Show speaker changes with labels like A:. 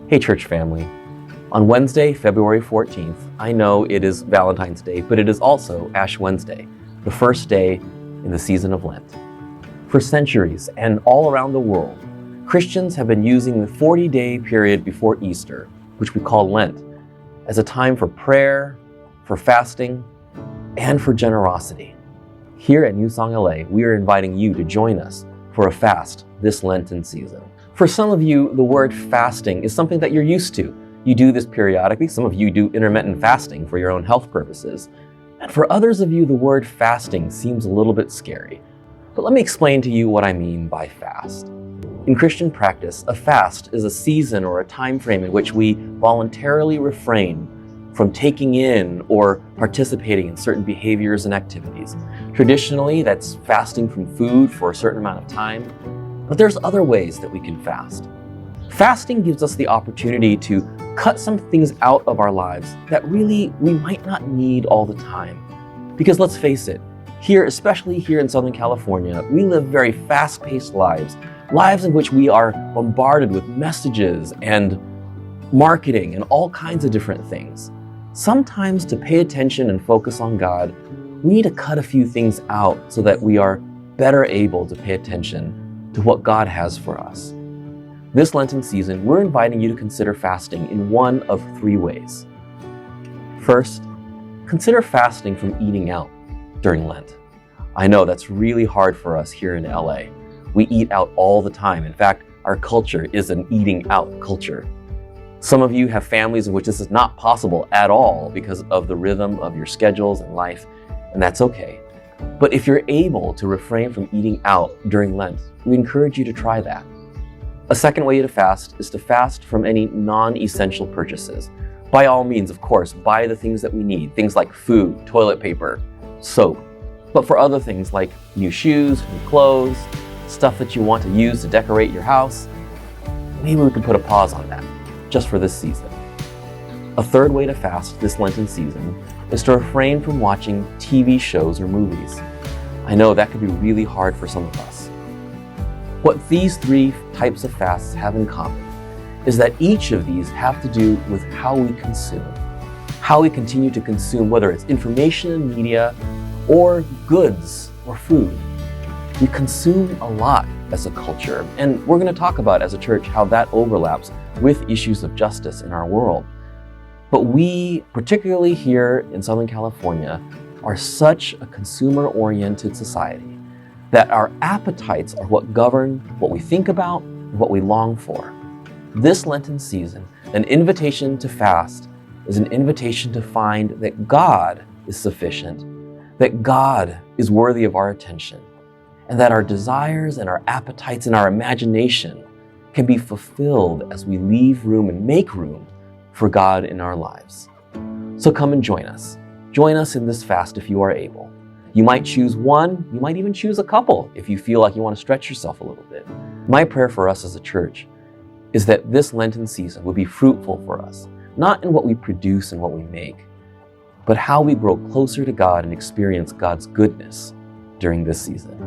A: Hey church family, on Wednesday, February 14th, I know it is Valentine's Day, but it is also Ash Wednesday, the first day in the season of Lent. For centuries and all around the world, Christians have been using the 40-day period before Easter, which we call Lent, as a time for prayer, for fasting, and for generosity. Here at Newsong LA, we are inviting you to join us for a fast this Lenten season. For some of you, the word fasting is something that you're used to. You do this periodically. Some of you do intermittent fasting for your own health purposes. And for others of you, the word fasting seems a little bit scary. But let me explain to you what I mean by fast. In Christian practice, a fast is a season or a time frame in which we voluntarily refrain from taking in or participating in certain behaviors and activities. Traditionally, that's fasting from food for a certain amount of time, but there's other ways that we can fast. Fasting gives us the opportunity to cut some things out of our lives that really we might not need all the time. Because let's face it, here, especially here in Southern California, we live very fast-paced lives in which we are bombarded with messages and marketing and all kinds of different things. Sometimes to pay attention and focus on God, we need to cut a few things out so that we are better able to pay attention to what God has for us. This Lenten season, we're inviting you to consider fasting in one of three ways. First, consider fasting from eating out during Lent. I know that's really hard for us here in LA. We eat out all the time. In fact, our culture is an eating out culture. Some of you have families in which this is not possible at all because of the rhythm of your schedules and life, and that's okay. But if you're able to refrain from eating out during Lent, we encourage you to try that. A second way to fast is to fast from any non-essential purchases. By all means, of course, buy the things that we need, things like food, toilet paper, soap. But for other things like new shoes, new clothes, stuff that you want to use to decorate your house, maybe we can put a pause on that, just for this season. A third way to fast this Lenten season is to refrain from watching TV shows or movies. I know that could be really hard for some of us. What these three types of fasts have in common is that each of these have to do with how we consume, how we continue to consume, whether it's information and media or goods or food. We consume a lot as a culture, and we're going to talk about as a church how that overlaps with issues of justice in our world. But we, particularly here in Southern California, are such a consumer-oriented society that our appetites are what govern what we think about and what we long for. This Lenten season, an invitation to fast is an invitation to find that God is sufficient, that God is worthy of our attention, and that our desires and our appetites and our imagination can be fulfilled as we leave room and make room for God in our lives. So come and join us. Join us in this fast if you are able. You might choose one, you might even choose a couple if you feel like you want to stretch yourself a little bit. My prayer for us as a church is that this Lenten season would be fruitful for us, not in what we produce and what we make, but how we grow closer to God and experience God's goodness during this season.